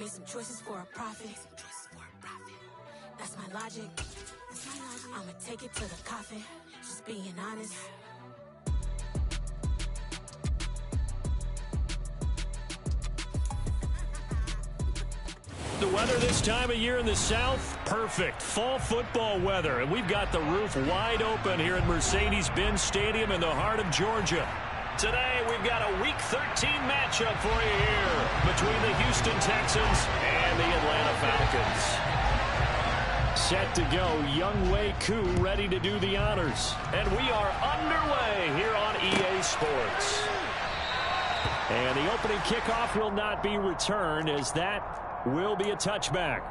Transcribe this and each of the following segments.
Made some choices for a profit. That's my logic. I'ma take it to the coffin. Just being honest. The weather this time of year in the South, perfect. Fall football weather. And we've got the roof wide open here at Mercedes-Benz Stadium in the heart of Georgia. Today, we've got a Week 13 matchup for you here between the Houston Texans and the Atlanta Falcons. Set to go, Younghoe Koo ready to do the honors. And we are underway here on EA Sports. And the opening kickoff will not be returned, as that will be a touchback.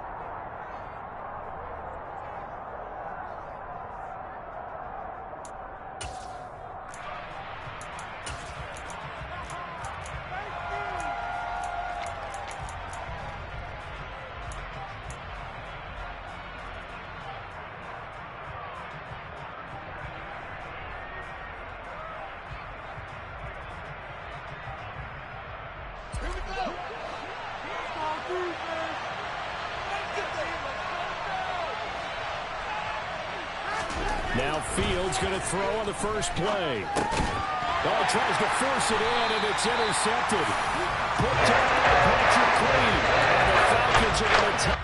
Now Fields going to throw on the first play. Oh, tries to force it in, and it's intercepted. Put down by Patrick Queen. And the Falcons are going to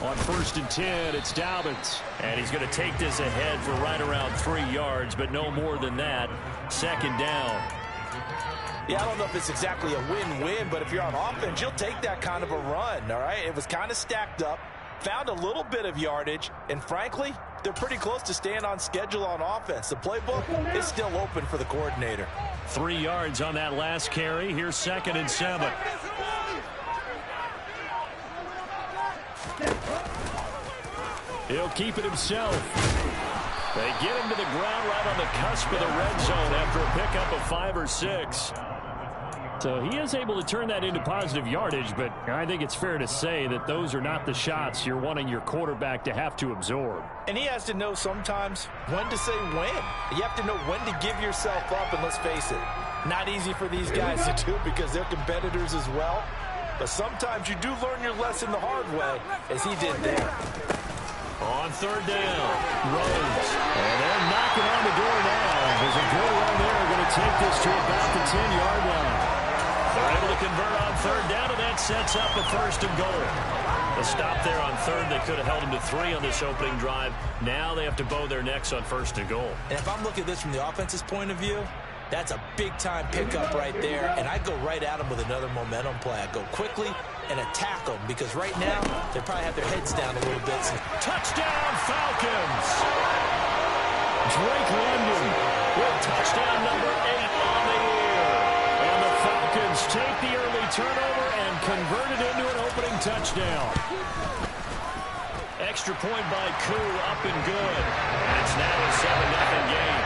On 1st and 10, it's Dobbins. And he's going to take this ahead for right around 3 yards, but no more than that. 2nd down. Yeah, I don't know if it's exactly a win-win, but if you're on offense, you'll take that kind of a run, all right? It was kind of stacked up, found a little bit of yardage, and frankly, they're pretty close to staying on schedule on offense. The playbook is still open for the coordinator. 3 yards on that last carry. Here's 2nd and 7. He'll keep it himself. They get him to the ground right on the cusp of the red zone after a pickup of 5 or 6. So he is able to turn that into positive yardage, but I think it's fair to say that those are not the shots you're wanting your quarterback to have to absorb. And he has to know sometimes when to say when. You have to know when to give yourself up, and let's face it, not easy for these guys to do because they're competitors as well. But sometimes you do learn your lesson the hard way, as he did there. On third down, Rhodes. And they're knocking on the door now. There's a good run there. Going to take this to about the 10-yard line. They're able to convert on third down, and that sets up a first and goal. A stop there on third. They could have held them to 3 on this opening drive. Now they have to bow their necks on first and goal. And if I'm looking at this from the offense's point of view, that's a big-time pickup right there, and I go right at them with another momentum play. I go quickly and attack them because right now they probably have their heads down a little bit. Touchdown, Falcons! Drake London with touchdown number 8 on the year. And the Falcons take the early turnover and convert it into an opening touchdown. Extra point by Koo, up and good. And it's now a 7-0 game.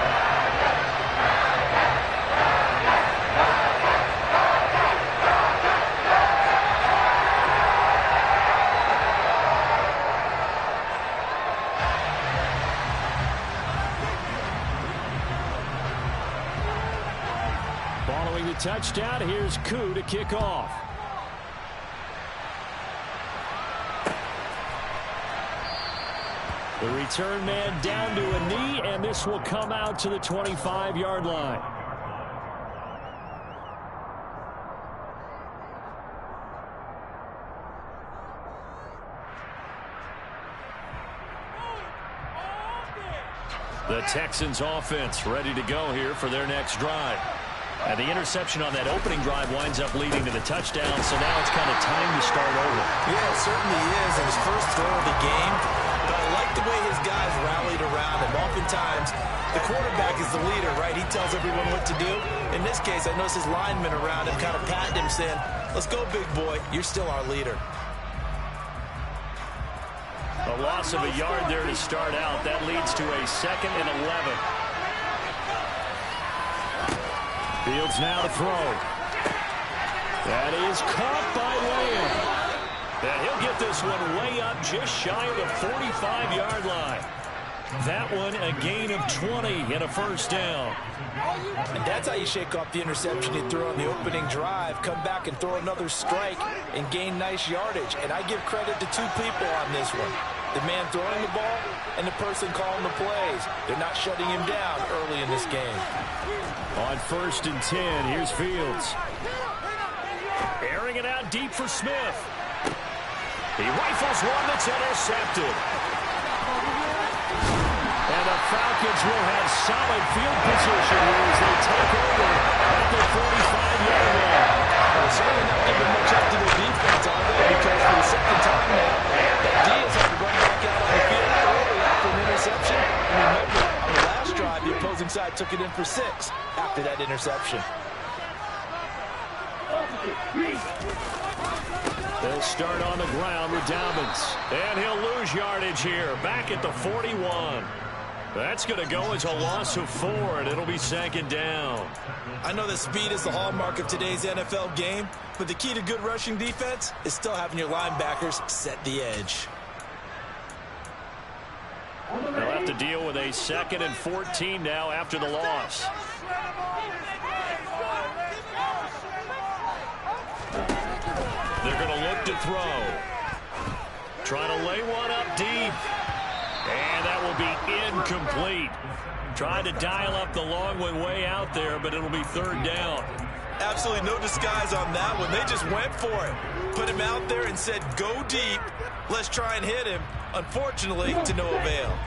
Following the touchdown, here's Koo to kick off. The return man down to a knee, and this will come out to the 25-yard line. The Texans offense ready to go here for their next drive. And the interception on that opening drive winds up leading to the touchdown, so now it's kind of time to start over. Yeah, it certainly is. And his first throw of the game. But I like the way his guys rallied around him. Oftentimes, the quarterback is the leader, right? He tells everyone what to do. In this case, I noticed his linemen around him kind of patting him, saying, "Let's go, big boy. You're still our leader." A loss of a yard there to start out. That leads to a 2nd and 11. Fields now to throw. That is caught by Lamb. And he'll get this one way up just shy of the 45-yard line. That one a gain of 20 and a first down. And that's how you shake off the interception you threw on the opening drive. Come back and throw another strike and gain nice yardage. And I give credit to 2 people on this one. The man throwing the ball and the person calling the plays. They're not shutting him down early in this game. On 1st and 10, here's Fields. Airing it out deep for Smith. He rifles one that's intercepted. And the Falcons will have solid field position here as they take over at the 45-yard line. They're certainly not giving much up to their defense, are they? Because for the second time now, Diaz had to run back out on the field early after an interception. And remember, on the last drive, the opposing side took it in for 6 after that interception. They'll start on the ground with Dobbins. And he'll lose yardage here, back at the 41. That's going to go as a loss of 4, and it'll be 2nd down. I know that speed is the hallmark of today's NFL game, but the key to good rushing defense is still having your linebackers set the edge. They'll have to deal with a 2nd and 14 now after the loss. They're going to look to throw. Trying to lay one up deep. And that will be incomplete. Tried to dial up the long one way out there, but it'll be 3rd down. Absolutely no disguise on that one. They just went for it. Put him out there and said, go deep. Let's try and hit him. Unfortunately, to no avail.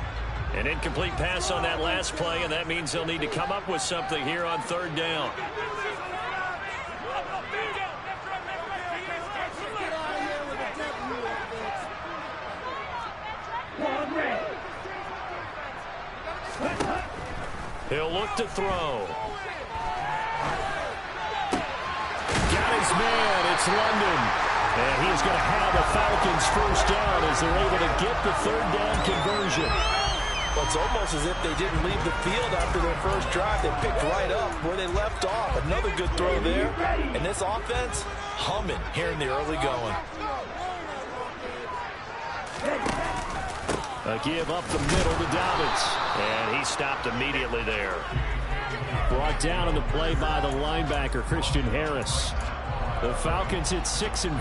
An incomplete pass on that last play, and that means they'll need to come up with something here on 3rd down. He'll look to throw. Got his man. It's London. And he's going to have the Falcons first down as they're able to get the 3rd down conversion. Well, it's almost as if they didn't leave the field after their first drive. They picked right up where they left off. Another good throw there. And this offense, humming here in the early going. A give up the middle to Dobbins. And he stopped immediately there. Brought down on the play by the linebacker, Christian Harris. The Falcons hit 6-5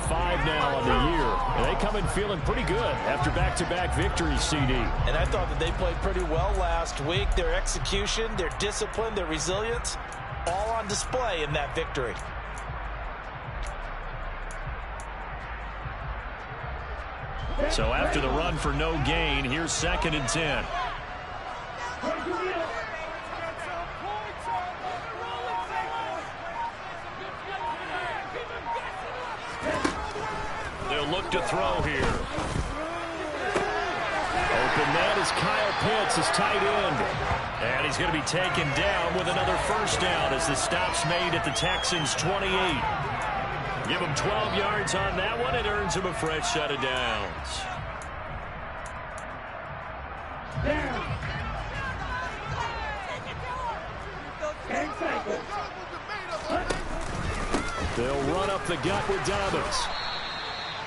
now on the year. And they come in feeling pretty good after back-to-back victories, CD. And I thought that they played pretty well last week. Their execution, their discipline, their resilience, all on display in that victory. So after the run for no gain, here's 2nd and 10. They'll look to throw here. Open man is Kyle Pitts, his tight end. And he's going to be taken down with another first down as the stop's made at the Texans' 28. Give him 12 yards on that one. It earns him a fresh set of downs. They'll run up the gut with Dobbins.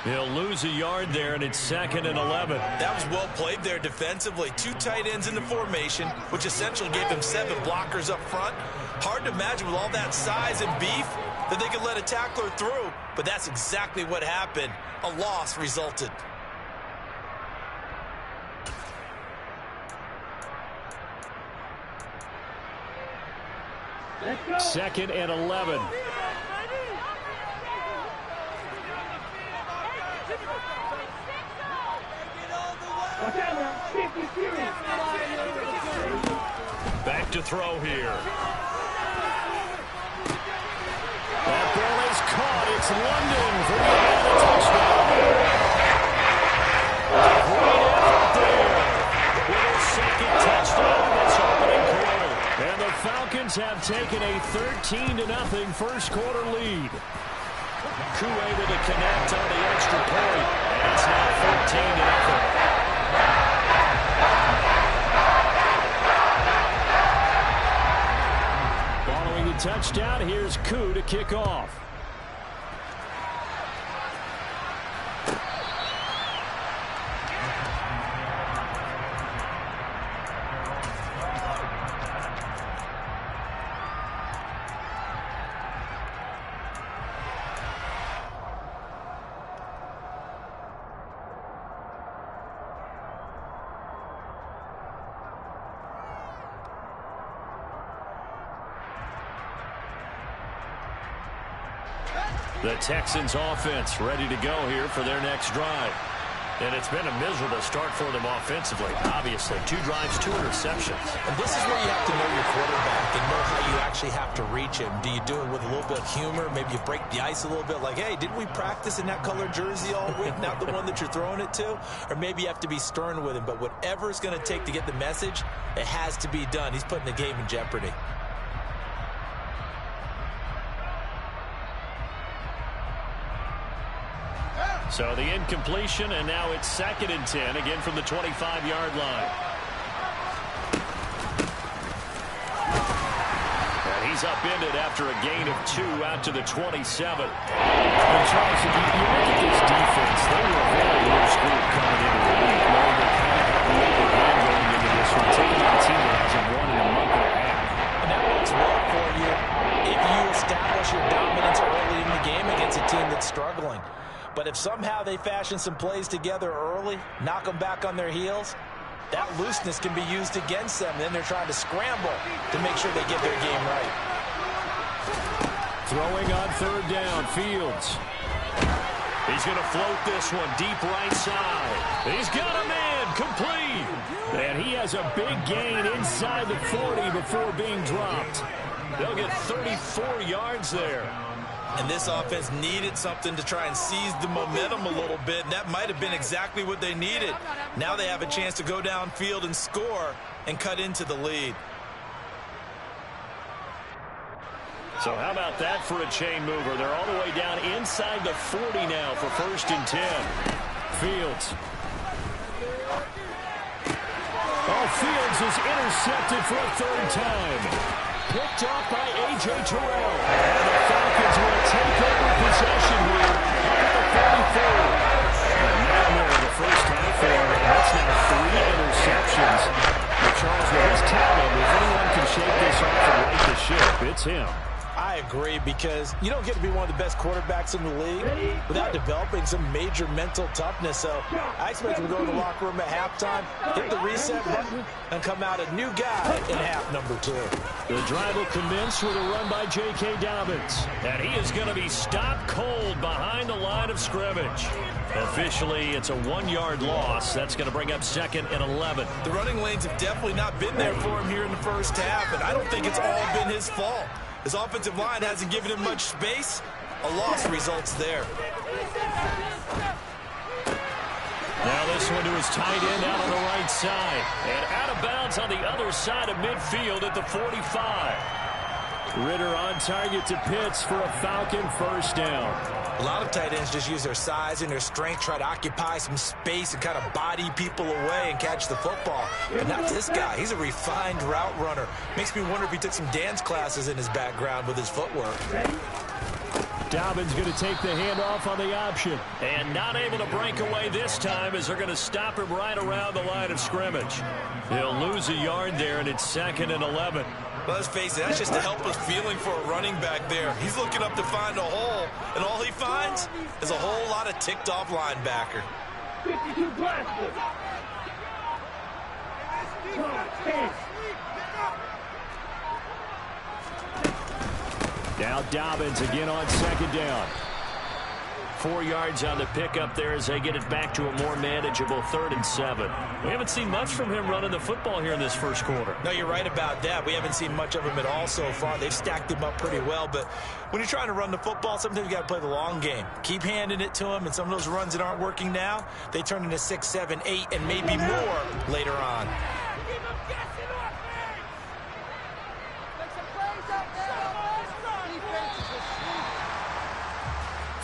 He'll lose a yard there, and it's 2nd and 11. That was well played there defensively. 2 tight ends in the formation, which essentially gave them 7 blockers up front. Hard to imagine with all that size and beef that they could let a tackler through, but that's exactly what happened. A loss resulted. Second and 11. Back to throw here. That ball is caught. It's London for the Atlanta touchdown. Great effort there with his 2nd touchdown in this opening quarter. And the Falcons have taken a 13-0 first quarter lead. Koo able to connect on the extra point. And it's now 14-0. Touchdown. Here's Koo to kick off. The Texans offense ready to go here for their next drive. And it's been a miserable start for them offensively. Obviously, 2 drives, 2 interceptions. And this is where you have to know your quarterback and know how you actually have to reach him. Do you do it with a little bit of humor? Maybe you break the ice a little bit like, hey, didn't we practice in that color jersey all week? Not the one that you're throwing it to? Or maybe you have to be stern with him. But whatever it's going to take to get the message, it has to be done. He's putting the game in jeopardy. So the incompletion, and now it's 2nd and 10, again from the 25-yard line. And he's upended after a gain of 2 out to the 27. And Charles, if you look at this defense, they were a very loose group coming into the league, knowing they kind of have the upper hand going into this one, taking on a team that hasn't won in a month and a half. And that works well for you if you establish your dominance early in the game against a team that's struggling. But if somehow they fashion some plays together early, knock them back on their heels, that looseness can be used against them. Then they're trying to scramble to make sure they get their game right. Throwing on 3rd down, Fields. He's going to float this one deep right side. He's got a man, complete. And he has a big gain inside the 40 before being dropped. They'll get 34 yards there. And this offense needed something to try and seize the momentum a little bit, and that might have been exactly what they needed. Now they have a chance to go downfield and score and cut into the lead. So how about that for a chain mover? They're all the way down inside the 40 now for 1st and 10. Fields. Oh, football. Fields is intercepted for a third time. Picked off by A.J. Terrell. And the Falcons will take over possession here up at the 34. And now more in the first half for him. That's now 3 interceptions. But Charles, with his talent, if anyone can shake this off and right the ship, it's him. I agree, because you don't get to be one of the best quarterbacks in the league without developing some major mental toughness. So I expect him to go in the locker room at halftime, hit the reset button, and come out a new guy in half number 2. The drive will commence with a run by J.K. Dobbins. And he is going to be stopped cold behind the line of scrimmage. Officially, it's a 1-yard loss. That's going to bring up 2nd and 11. The running lanes have definitely not been there for him here in the first half, and I don't think it's all been his fault. His offensive line hasn't given him much space. A loss results there. Now this one to his tight end out on the right side. And out of bounds on the other side of midfield at the 45. Ritter on target to Pitts for a Falcon first down. A lot of tight ends just use their size and their strength, try to occupy some space and kind of body people away and catch the football. But not this guy. He's a refined route runner. Makes me wonder if he took some dance classes in his background with his footwork. Dobbins going to take the handoff on the option. And not able to break away this time as they're going to stop him right around the line of scrimmage. He'll lose a yard there, and it's 2nd and 11. Well, let's face it, that's just a helpless feeling for a running back there. He's looking up to find a hole, and all he finds is a whole lot of ticked-off linebacker. 52 blasted. Now Dobbins again on 2nd down. 4 yards on the pickup there as they get it back to a more manageable 3rd and 7. We haven't seen much from him running the football here in this first quarter. No, you're right about that. We haven't seen much of him at all so far. They've stacked him up pretty well, but when you're trying to run the football, sometimes you got to play the long game. Keep handing it to him, and some of those runs that aren't working now, they turn into 6, 7, 8, and maybe more later on.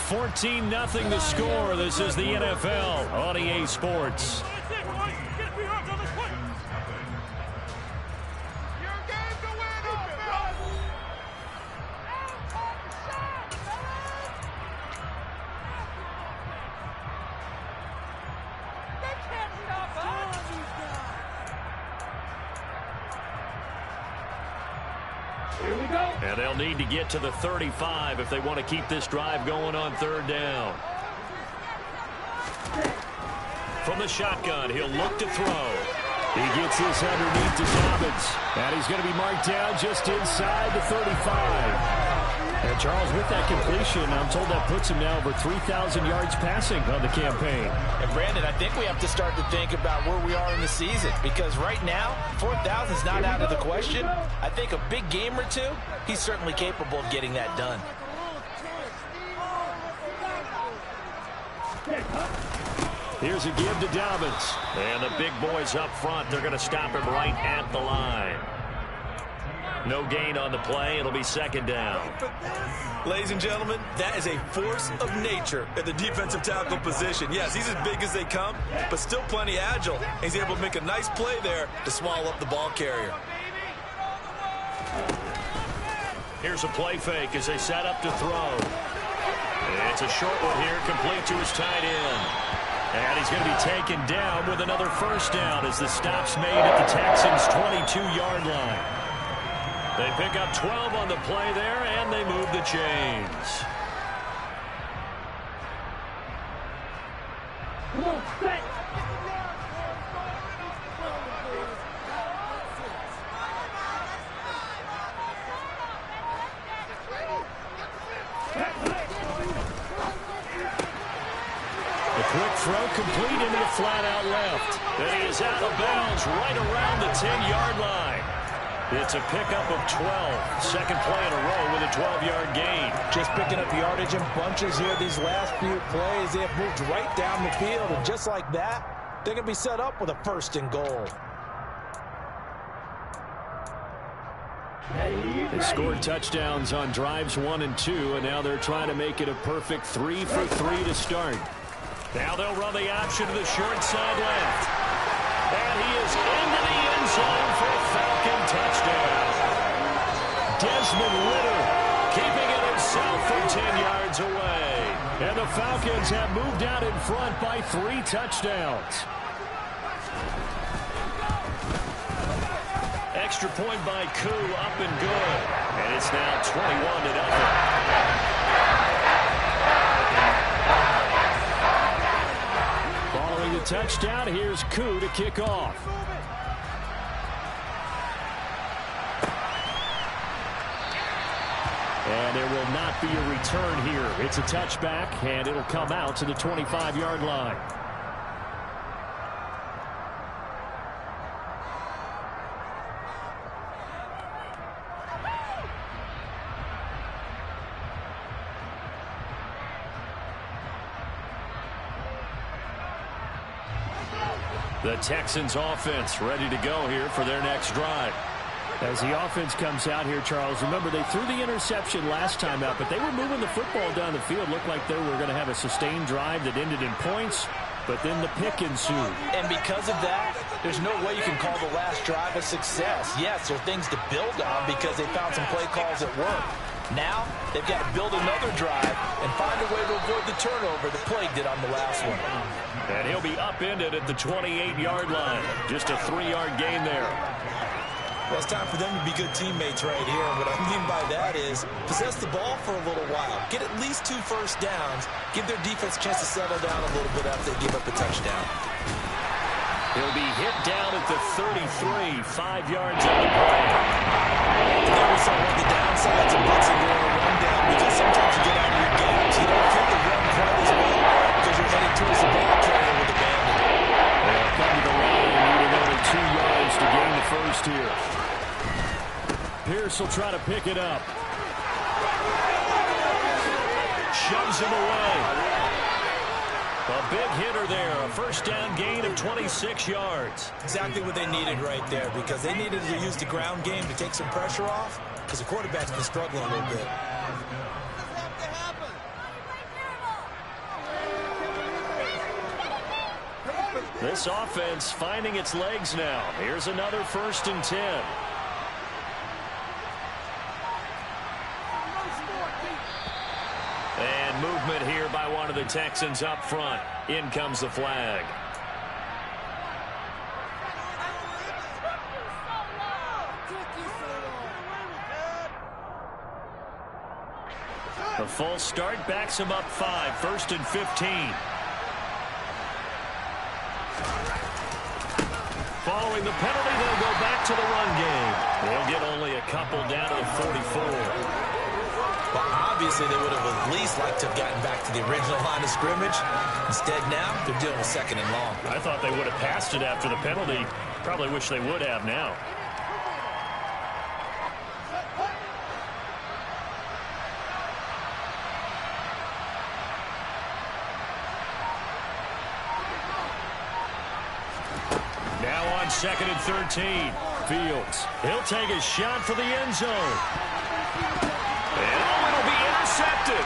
14-0 the score. This is the NFL on EA Sports. And they'll need to get to the 35 if they want to keep this drive going on 3rd down. From the shotgun, he'll look to throw. He gets this underneath to Dobbins. And he's going to be marked down just inside the 35. And Charles, with that completion, I'm told that puts him now over 3,000 yards passing on the campaign. And Brandon, I think we have to start to think about where we are in the season, because right now, 4,000 is not out of the question. I think a big game or two, he's certainly capable of getting that done. Here's a give to Dobbins. And the big boys up front, they're going to stop him right at the line. No gain on the play. It'll be 2nd down. Ladies and gentlemen, that is a force of nature at the defensive tackle position. Yes, he's as big as they come, but still plenty agile. He's able to make a nice play there to swallow up the ball carrier. Here's a play fake as they set up to throw. It's a short one here, complete to his tight end. And he's going to be taken down with another first down as the stop's made at the Texans' 22-yard line. They pick up 12 on the play there, and they move the chains. A quick throw complete into the flat out left. And he is out of bounds right around the 10-yard line. It's a pickup of 12. Second play in a row with a 12-yard gain. Just picking up yardage in bunches here these last few plays. They have moved right down the field, and just like that, they're going to be set up with a 1st and goal. They scored touchdowns on drives 1 and 2, and now they're trying to make it a perfect 3 for 3 to start. Now they'll run the option to the short side left. And he is into the end end zone for a Falcon touchdown. Desmond Ridder keeping it himself from 10 yards away. And the Falcons have moved out in front by 3 touchdowns. Extra point by Koo, up and good. And it's now 21-0. Following the touchdown, here's Koo to kick off. And there will not be a return here. It's a touchback, and it'll come out to the 25-yard line. The Texans offense ready to go here for their next drive. As the offense comes out here, Charles, remember they threw the interception last time out, but they were moving the football down the field. Looked like they were going to have a sustained drive that ended in points, but then the pick ensued. And because of that, there's no way you can call the last drive a success. Yes, there are things to build on because they found some play calls that work. Now, they've got to build another drive and find a way to avoid the turnover the play did on the last one. And he'll be upended at the 28-yard line. Just a 3-yard gain there. Well, it's time for them to be good teammates right here. And what I mean by that is possess the ball for a little while. Get at least 2 first downs. Give their defense a chance to settle down a little bit after they give up a touchdown. He'll be hit down at the 33, 5 yards on the play. There we saw one of the downsides of blitzing during a run down because sometimes you get out of your games. You don't fit the run quite as well because you're heading towards the ball carrier with abandon. They'll come to the line and needing only 2 yards to gain the first here. Pierce will try to pick it up. Shoves him away. A big hitter there. A first down gain of 26 yards. Exactly what they needed right there because they needed to use the ground game to take some pressure off because the quarterback's been struggling a little bit. This offense finding its legs now. Here's another 1st and 10. And movement here by one of the Texans up front. In comes the flag. The full start backs him up 5. 1st and 15. Following the penalty, they'll go back to the run game. They'll get only a couple down to the 44. Well, obviously, they would have at least liked to have gotten back to the original line of scrimmage. Instead, now, they're dealing with 2nd and long. I thought they would have passed it after the penalty. Probably wish they would have now. Now on 2nd and 13. Fields. He'll take a shot for the end zone. And it'll be intercepted.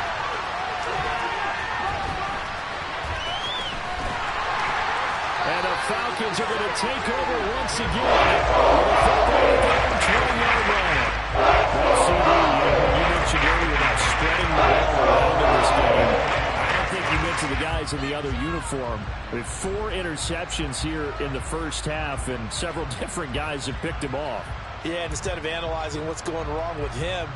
And the Falcons are going to take over once again. You mentioned earlier about spreading the ball around in this game. I don't think you mentioned the guys in the other uniform. We have 4 interceptions here in the first half, and several different guys have picked him off. Yeah, and instead of analyzing what's going wrong with him,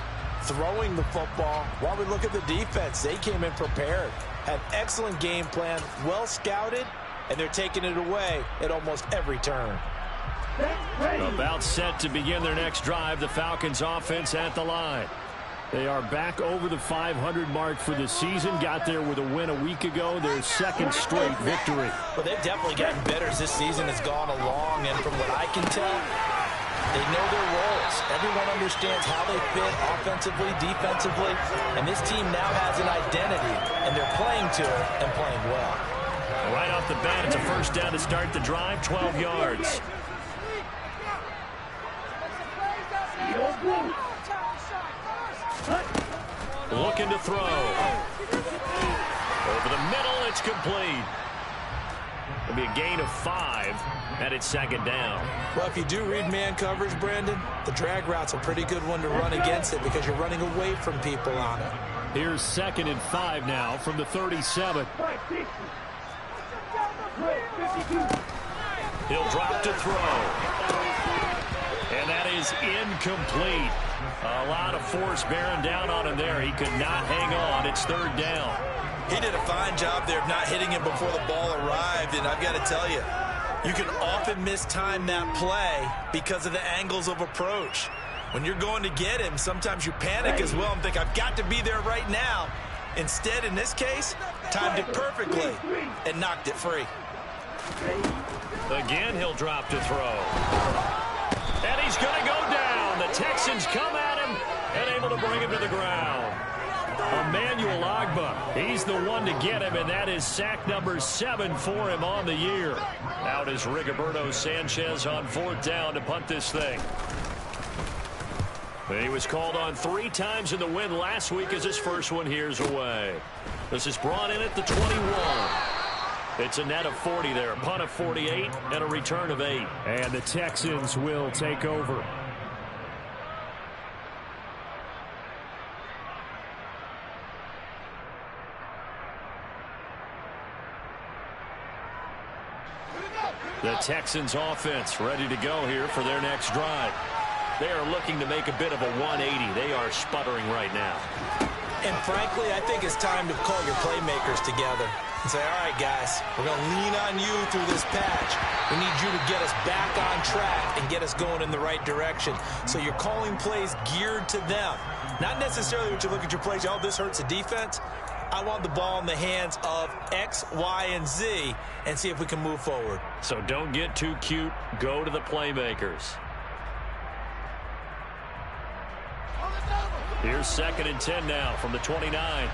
throwing the football, while we look at the defense, they came in prepared, had excellent game plan, well scouted, and they're taking it away at almost every turn. About set to begin their next drive, the Falcons offense at the line. They are back over the 500 mark for the season. Got there with a win a week ago, their 2nd straight victory. Well, they've definitely gotten better as this season has gone along, and from what I can tell, they know their roles. Everyone understands how they fit offensively, defensively, and this team now has an identity, and they're playing to it and playing well. Right off the bat, it's a first down to start the drive, 12 yards. Looking to throw. Over the middle, it's complete. be a gain of 5, and it's second down. Well, if you do read man coverage, Brandon, the drag route's a pretty good one to run against it because you're running away from people on it. Here's 2nd and 5 now from the 37. He'll drop to throw. And that is incomplete. A lot of force bearing down on him there. He could not hang on. It's 3rd down. He did a fine job there of not hitting him before the ball arrived, and I've got to tell you, you can often mistime that play because of the angles of approach. When you're going to get him, sometimes you panic as well and think, I've got to be there right now. Instead, in this case, timed it perfectly and knocked it free. Again, he'll drop to throw. And he's going to go down. The Texans come at him and able to bring him to the ground. Emmanuel Ogbah, he's the one to get him, and that is sack number 7 for him on the year. Out is Rigoberto Sanchez on 4th down to punt this thing. He was called on 3 times in the win last week as his first one here's away. This is brought in at the 21. It's a net of 40 there, a punt of 48, and a return of 8. And the Texans will take over. The Texans offense ready to go here for their next drive. They are looking to make a bit of a 180. They are sputtering right now. And frankly, I think it's time to call your playmakers together and say, all right, guys, we're going to lean on you through this patch. We need you to get us back on track and get us going in the right direction. So you're calling plays geared to them. Not necessarily when you look at your plays, oh, this hurts the defense. I want the ball in the hands of X, Y, and Z and see if we can move forward. So don't get too cute. Go to the playmakers. Here's 2nd and 10 now from the 29.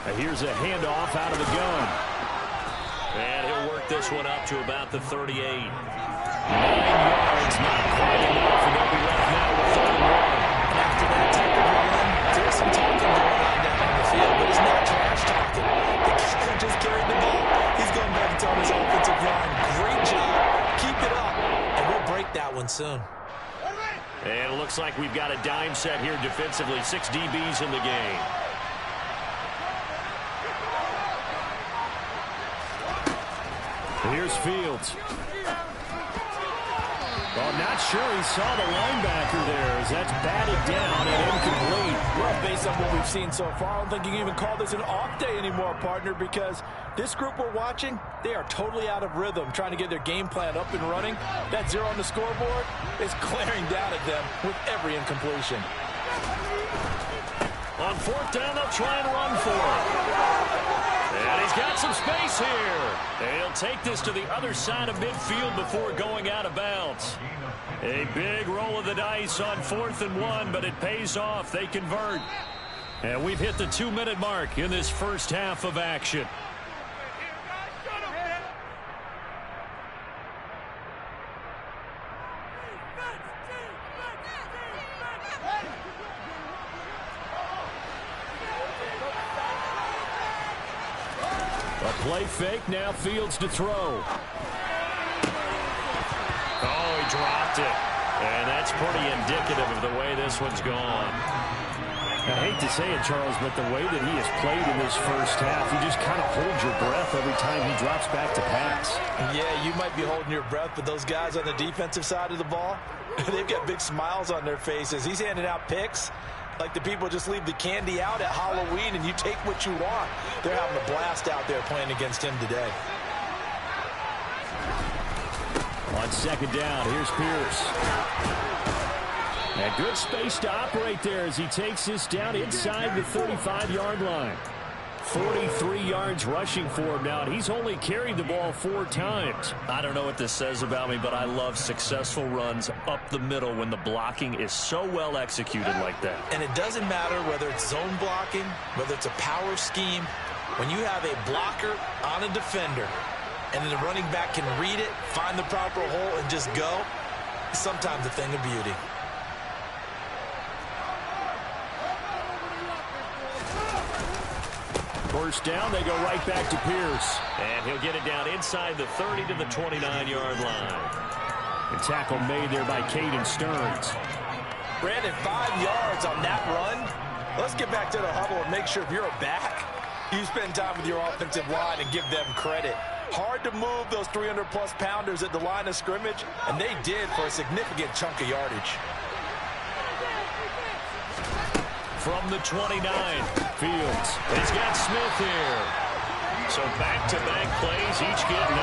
And here's a handoff out of the gun. And he'll work this one up to about the 38. 9 yards, not quite enough, and they'll be left now with 3rd and 1. After that type of a run, there's some talking going on down in the field, but it's not trash talking. The guy just carried the ball. He's going back and telling his offensive line, great job, keep it up, and we'll break that one soon. And it looks like we've got a dime set here defensively. 6 DBs in the game. Here's Fields. Well, not sure he saw the linebacker there as that's batted down and incomplete. Well, based on what we've seen so far, I don't think you can even call this an off day anymore, partner, because this group we're watching, they are totally out of rhythm, trying to get their game plan up and running. That 0 on the scoreboard is glaring down at them with every incompletion. On 4th down, they'll try and run for it. And he's got some space here. And he'll take this to the other side of midfield before going out of bounds. A big roll of the dice on 4th and 1, but it pays off. They convert. And we've hit the 2-minute mark in this first half of action. A play fake, now Fields to throw. Oh, he dropped it. And that's pretty indicative of the way this one's gone. I hate to say it, Charles, but the way that he has played in this first half, you just kind of hold your breath every time he drops back to pass. Yeah, you might be holding your breath, but those guys on the defensive side of the ball, they've got big smiles on their faces. He's handing out picks like the people just leave the candy out at Halloween and you take what you want. They're having a blast out there playing against him today. On 2nd down, here's Pierce. And good space to operate there as he takes this down inside the 35-yard line. 43 yards rushing for him now, and he's only carried the ball 4 times. I don't know what this says about me, but I love successful runs up the middle when the blocking is so well executed like that. And it doesn't matter whether it's zone blocking, whether it's a power scheme. When you have a blocker on a defender and then the running back can read it, find the proper hole, and just go, sometimes a thing of beauty. First down, they go right back to Pierce. And he'll get it down inside the 30 to the 29-yard line. The tackle made there by Caden Stearns. Brandon, 5 yards on that run. Let's get back to the huddle and make sure if you're a back, you spend time with your offensive line and give them credit. Hard to move those 300-plus pounders at the line of scrimmage, and they did for a significant chunk of yardage. From the 29, Fields. He's got Smith here. So back-to-back plays, each get 9.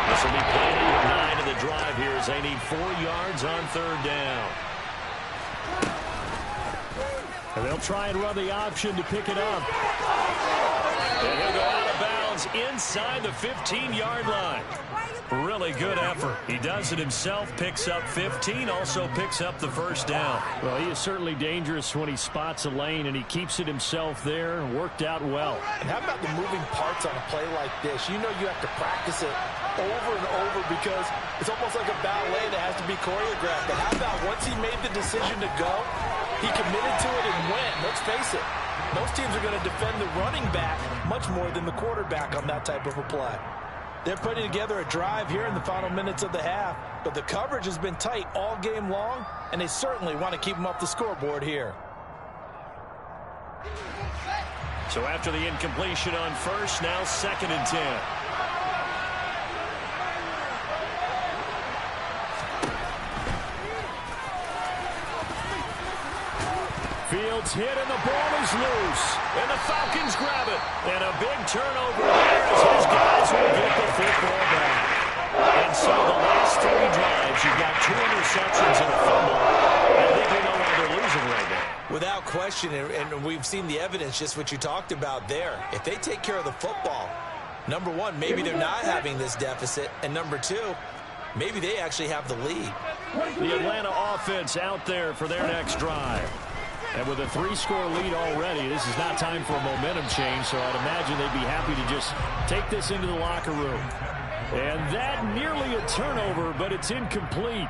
This will be play number 9 of the drive here as they need 4 yards on third down. And they'll try and run the option to pick it up. And he'll go out of bounds inside the 15-yard line. Really good effort. He does it himself, picks up 15, also picks up the first down. Well, he is certainly dangerous when he spots a lane, and he keeps it himself there. Worked out well. And how about the moving parts on a play like this? You know you have to practice it over and over because it's almost like a ballet that has to be choreographed. But how about once he made the decision to go, he committed to it and went. Let's face it, most teams are going to defend the running back much more than the quarterback on that type of a play. They're putting together a drive here in the final minutes of the half, but the coverage has been tight all game long, and they certainly want to keep them off the scoreboard here. So after the incompletion on first, now 2nd and 10. Fields hit and the ball is loose. And the Falcons grab it. And a big turnover there as his guys will get the football back. And so the last 3 drives, you've got 2 interceptions and a fumble. I think we know why they're losing right now. Without question, and we've seen the evidence, just what you talked about there. If they take care of the football, number one, maybe they're not having this deficit. And number 2, maybe they actually have the lead. The Atlanta offense out there for their next drive. And with a 3-score lead already, this is not time for a momentum change, so I'd imagine they'd be happy to just take this into the locker room. And that nearly a turnover, but it's incomplete.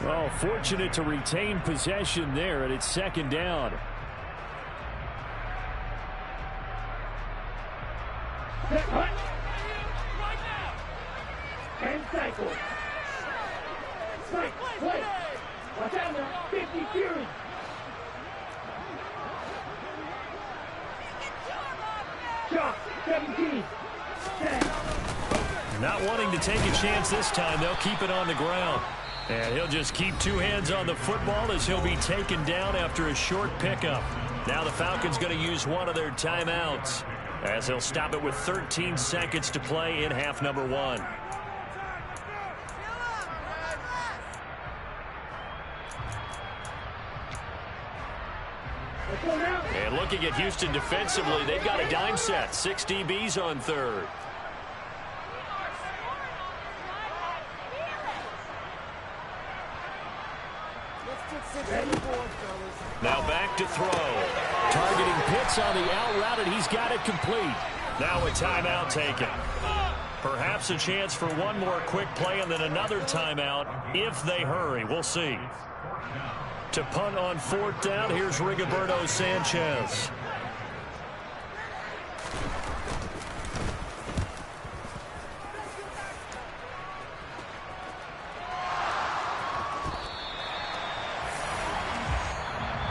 Oh, fortunate to retain possession there, and it's 2nd down. Set, hut. 10 cycles. Strike, play. Watch out now. 50 Fury. Shot, 17. Not wanting to take a chance this time, they'll keep it on the ground. And he'll just keep 2 hands on the football as he'll be taken down after a short pickup. Now the Falcons going to use one of their timeouts as they'll stop it with 13 seconds to play in half number 1. And looking at Houston defensively, they've got a dime set. 6 DBs on third. Now back to throw. Targeting Pitts on the out route, and he's got it complete. Now a timeout taken. Perhaps a chance for one more quick play and then another timeout if they hurry. We'll see. To punt on 4th down, here's Rigoberto Sanchez.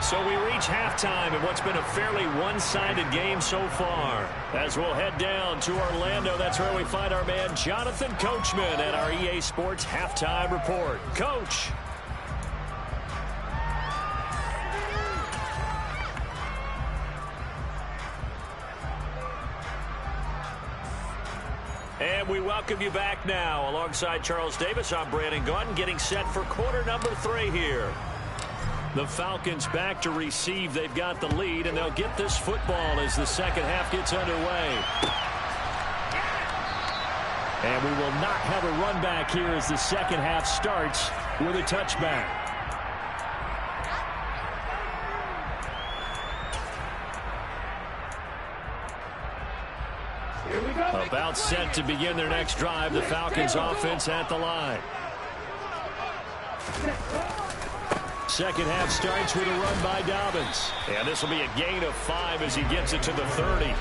So we reach halftime in what's been a fairly one-sided game so far. As we'll head down to Orlando, that's where we find our man Jonathan Coachman at our EA Sports Halftime Report. Coach. And we welcome you back now. Alongside Charles Davis, I'm Brandon Gaudin, getting set for quarter number 3 here. The Falcons back to receive. They've got the lead, and they'll get this football as the second half gets underway. And we will not have a run back here as the second half starts with a touchback. About set to begin their next drive. The Falcons offense at the line. Second half starts with a run by Dobbins. And this will be a gain of 5 as he gets it to the 30.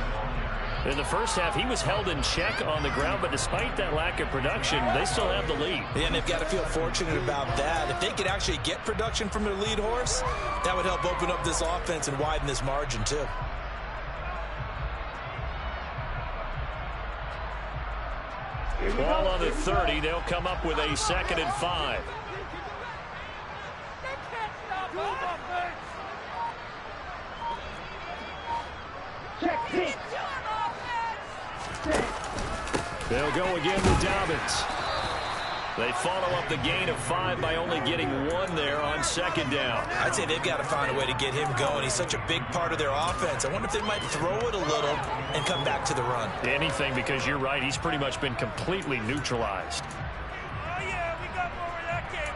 In the first half, he was held in check on the ground, but despite that lack of production, they still have the lead. Yeah, and they've got to feel fortunate about that. If they could actually get production from their lead horse, that would help open up this offense and widen this margin, too. Ball on the 30. They'll come up with a 2nd and 5. Check six. They'll go again with Dobbins. They follow up the gain of 5 by only getting 1 there on 2nd down. I'd say they've got to find a way to get him going. He's such a big part of their offense. I wonder if they might throw it a little and come back to the run. Anything, because you're right. He's pretty much been completely neutralized. Oh, yeah, we got more where that came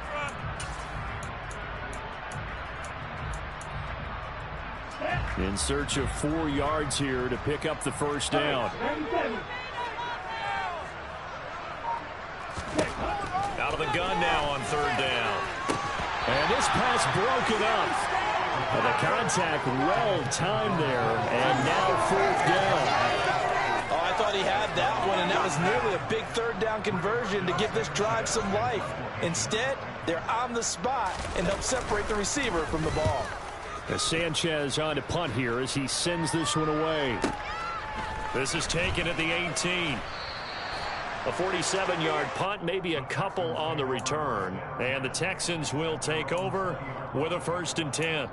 from. In search of 4 yards here to pick up the first down. 97. Out of the gun now on 3rd down. And this pass broken up. The contact well timed there. And now 4th down. Oh, I thought he had that one, and that was nearly a big 3rd down conversion to give this drive some life. Instead, they're on the spot and help separate the receiver from the ball. As Sanchez on to punt here as he sends this one away. This is taken at the 18. A 47-yard punt, maybe a couple on the return. And the Texans will take over with a 1st and 10.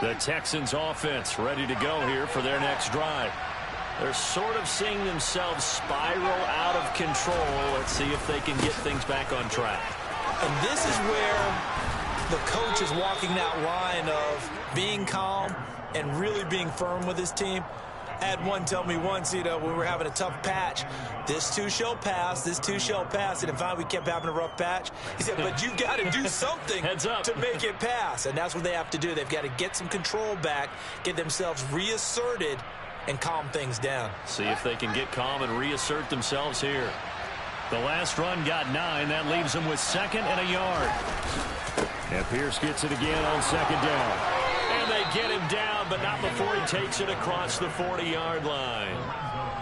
The Texans offense ready to go here for their next drive. They're sort of seeing themselves spiral out of control. Let's see if they can get things back on track. And this is where the coach is walking that line of being calm and really being firm with his team. I had one tell me once, when we were having a tough patch, this too shall pass, this too shall pass. And finally we kept having a rough patch. He said, but you've got to do something Heads up. to make it pass. And that's what they have to do. They've got to get some control back, get themselves reasserted, and calm things down. See if they can get calm and reassert themselves here. The last run got 9. That leaves them with 2nd and a yard. And Pierce gets it again on 2nd down. And they get him down, but not before he takes it across the 40-yard line.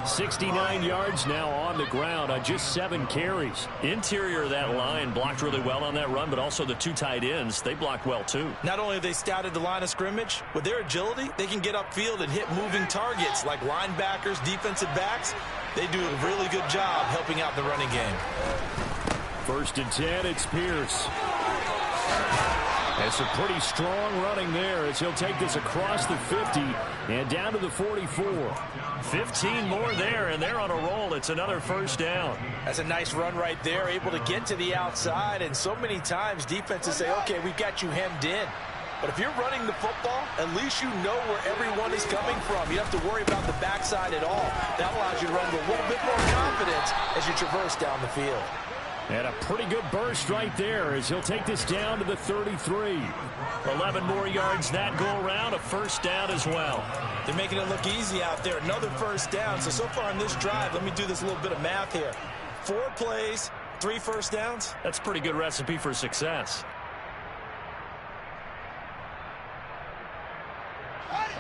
69 yards now on the ground on just 7 carries. Interior of that line blocked really well on that run, but also the 2 tight ends, they blocked well too. Not only have they scouted the line of scrimmage, with their agility, they can get upfield and hit moving targets like linebackers, defensive backs. They do a really good job helping out the running game. 1st and 10, it's Pierce. It's a pretty strong running there as he'll take this across the 50 and down to the 44. 15 more there, and they're on a roll. It's another 1st down. That's a nice run right there, able to get to the outside. And so many times defenses say, okay, we've got you hemmed in. But if you're running the football, at least you know where everyone is coming from. You don't have to worry about the backside at all. That allows you to run with a little bit more confidence as you traverse down the field. And a pretty good burst right there as he'll take this down to the 33. 11 more yards that go around, a 1st down as well. They're making it look easy out there. Another 1st down. So far in this drive, let me do this little bit of math here. 4 plays, 3 1st downs. That's a pretty good recipe for success.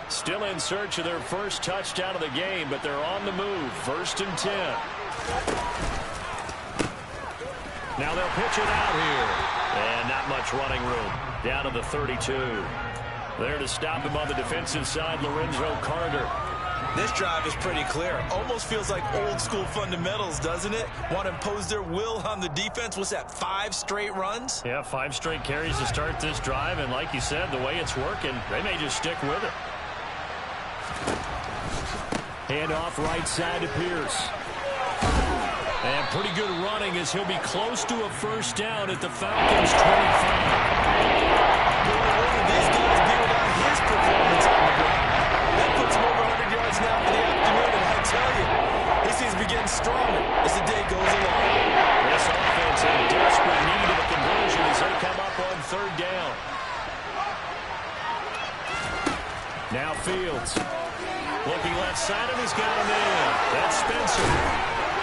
Still in search of their 1st touchdown of the game, but they're on the move. 1st and 10. Now they'll pitch it out here. And not much running room. Down to the 32. There to stop him on the defensive side, Lorenzo Carter. This drive is pretty clear. Almost feels like old school fundamentals, doesn't it? Want to impose their will on the defense. What's that, 5 straight runs? Yeah, 5 straight carries to start this drive. And like you said, the way it's working, they may just stick with it. Handoff right side to Pierce. And pretty good running as he'll be close to a 1st down at the Falcons' 25. Boy, what will these guys do without his performance on the ground? That puts him over 100 yards now for the afternoon, and I tell you, he's seems to be getting stronger as the day goes along. This offense in desperate need of a conversion as they come up on third down. Now Fields. Looking left side, and he's got him in. That's Spencer.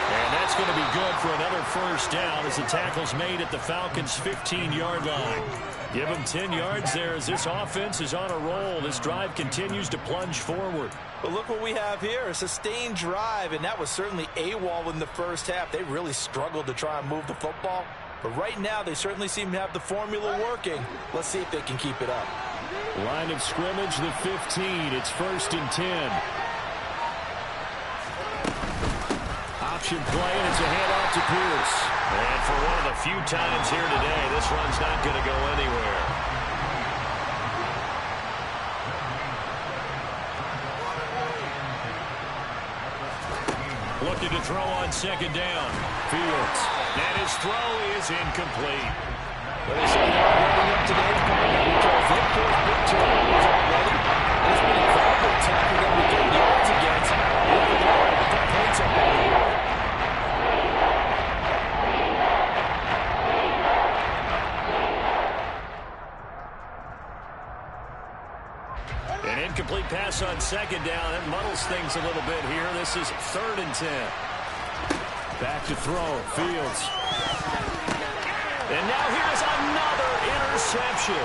And that's going to be good for another first down as the tackle's made at the Falcons' 15-yard line. Give them 10 yards there as this offense is on a roll. This drive continues to plunge forward. But look what we have here, a sustained drive, and that was certainly AWOL in the first half. They really struggled to try and move the football. But right now, they certainly seem to have the formula working. Let's see if they can keep it up. Line of scrimmage, the 15. It's 1st and 10. Option play, and it's a handoff to Pierce. And for one of the few times here today, this run's not going to go anywhere. Looking to throw on second down. Fields. And his throw is incomplete. Well, they say they're warming up today because they've caused big turnovers already. It's been incredible tackling them to get yards against. They're going to put points up on the board. An incomplete pass on second down. That muddles things a little bit here. This is 3rd and 10. Back to throw. Fields. And now here's another interception.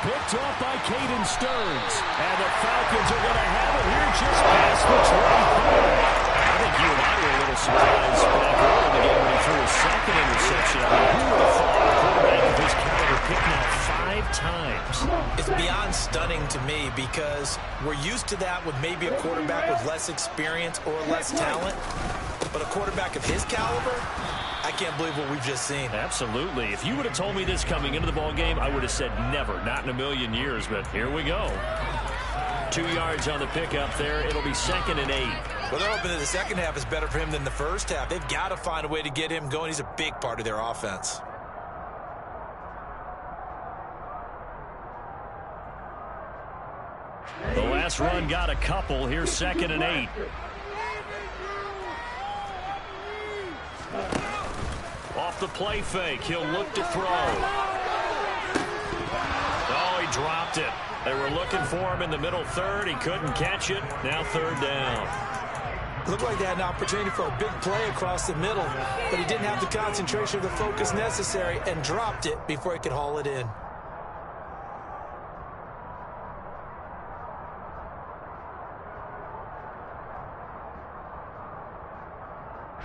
Picked off by Caden Stearns. And the Falcons are going to have it here just past the 23. I think you and I were a little surprised back early in the game when he threw his second interception. I mean, who would have thought a quarterback of his caliber picking off 5 times? It's beyond stunning to me because we're used to that with maybe a quarterback with less experience or less talent. But a quarterback of his caliber, I can't believe what we've just seen. Absolutely. If you would have told me this coming into the ball game, I would have said never, not in a million years. But here we go. 2 yards on the pickup there. It'll be 2nd and 8. Well, they're hoping that the second half is better for him than the first half. They've got to find a way to get him going. He's a big part of their offense. The last run got a couple. Here's 2nd and 8. Off the play fake. He'll look to throw. Oh, he dropped it. They were looking for him in the middle third. He couldn't catch it. Now 3rd down. Looked like they had an opportunity for a big play across the middle, but he didn't have the concentration or the focus necessary and dropped it before he could haul it in.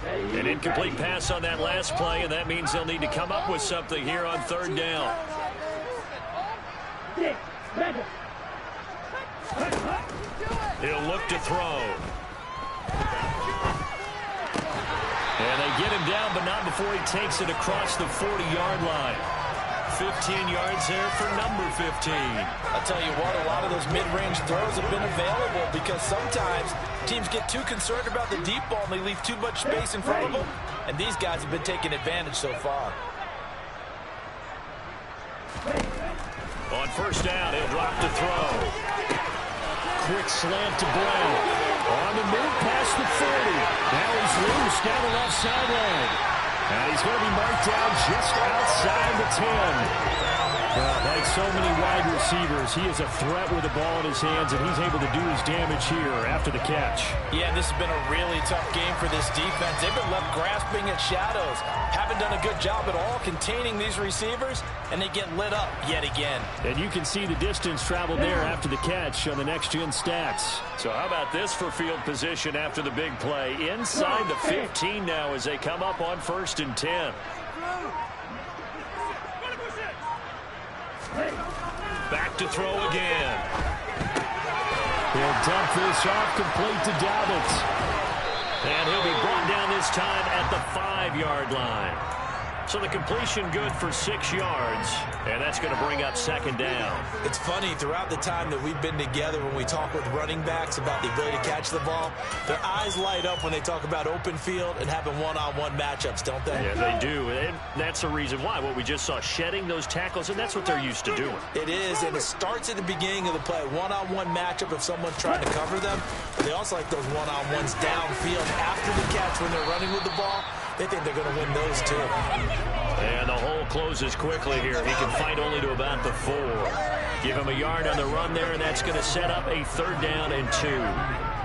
An incomplete pass on that last play, and that means they'll need to come up with something here on 3rd down. He'll look to throw. And they get him down, but not before he takes it across the 40-yard line. 15 yards there for number 15. I'll tell you what, a lot of those mid-range throws have been available because sometimes teams get too concerned about the deep ball and they leave too much space in front of them, and these guys have been taking advantage so far. On 1st down, he'll drop to throw. Quick slant to Brown. On the move past the 40. Now he's loose down the left sideline. And he's going to be marked down just outside the 10. Like so many wide receivers, he is a threat with the ball in his hands, and he's able to do his damage here after the catch. Yeah, this has been a really tough game for this defense. They've been left grasping at shadows. Haven't done a good job at all containing these receivers, and they get lit up yet again. And you can see the distance traveled there after the catch on the next-gen stats. So how about this for field position after the big play? Inside the 15 now as they come up on 1st and 10. Back to throw again. He'll dump this off complete to Dobbins. And he'll be brought down this time at the 5-yard line. So the completion good for 6 yards, and that's going to bring up second down. It's funny, throughout the time that we've been together, when we talk with running backs about the ability to catch the ball, their eyes light up when they talk about open field and having one-on-one matchups, don't they? Yeah, they do, and that's the reason why. What we just saw, shedding those tackles, and that's what they're used to doing. It is, and it starts at the beginning of the play. One-on-one matchup if someone's trying to cover them. They also like those one-on-ones downfield after the catch when they're running with the ball. They think they're going to win those too. And the hole closes quickly here. He can fight only to about the 4. Give him a yard on the run there, and that's going to set up a 3rd down and 2.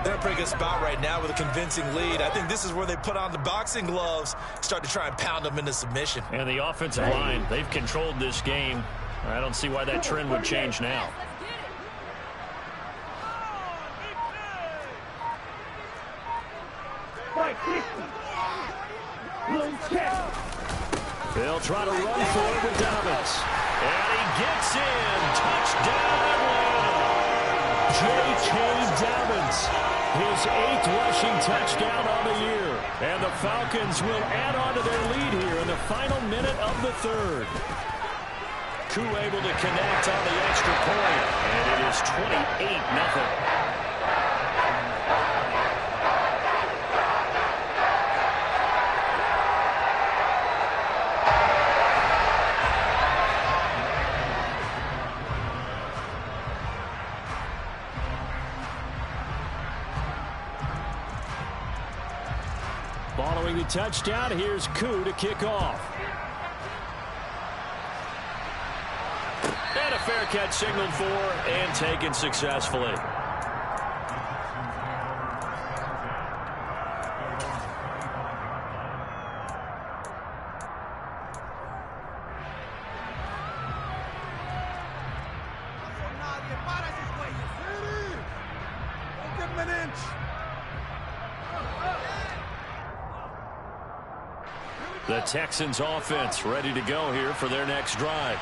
They're in a pretty good spot right now with a convincing lead. I think this is where they put on the boxing gloves, start to try and pound them into submission. And the offensive line, they've controlled this game. I don't see why that trend would change now. They'll try to run for it with Dobbins. And he gets in. Touchdown, Atlanta. J.K. Dobbins, his 8th rushing touchdown on the year. And the Falcons will add on to their lead here in the final minute of the 3rd. Koo able to connect on the extra point. And it is 28-0. Following the touchdown, here's Koo to kick off. And a fair catch signaled for and taken successfully. The Texans offense ready to go here for their next drive.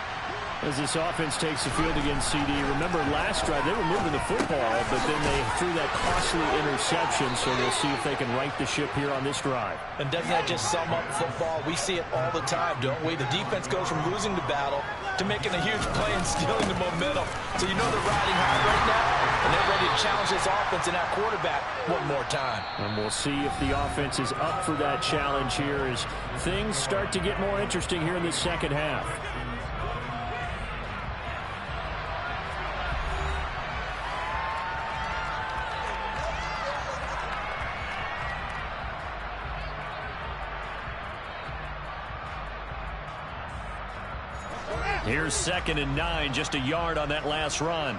As this offense takes the field against CD, remember last drive they were moving the football, but then they threw that costly interception, so we'll see if they can right the ship here on this drive. And doesn't that just sum up football? We see it all the time, don't we? The defense goes from losing the battle to making a huge play and stealing the momentum. So you know they're riding high right now, and they're ready to challenge this offense and that quarterback one more time. And we'll see if the offense is up for that challenge here as things start to get more interesting here in the second half. Here's 2nd and 9, just a yard on that last run.